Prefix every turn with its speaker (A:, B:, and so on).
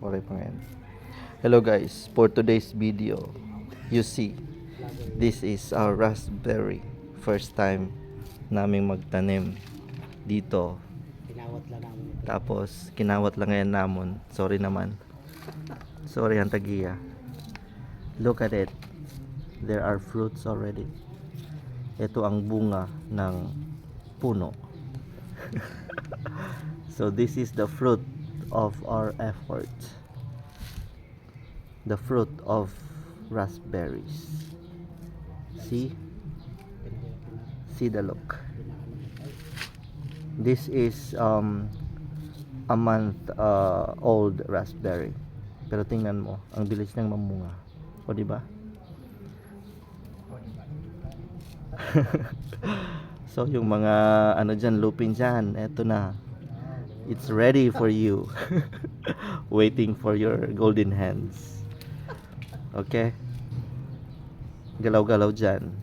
A: Oray pa ngayon. Hello guys, for today's video, you see, this is our raspberry. First time naming magtanim dito.
B: Kinawat lang namin ito.
A: Tapos, kinawat lang ngayon namon. Sorry naman. Sorry, ang tagiya. Look at it. There are fruits already. Ito ang bunga ng puno. So, this is the fruit of our effort. The fruit of raspberries. See? See the look. This is a month old raspberry. Pero tingnan mo, ang bilis niyang mamunga. O di ba? So yung mga ano diyan, lupin diyan, eto na. It's ready for you. Waiting for your golden hands. Okay? Galaw-galaw diyan.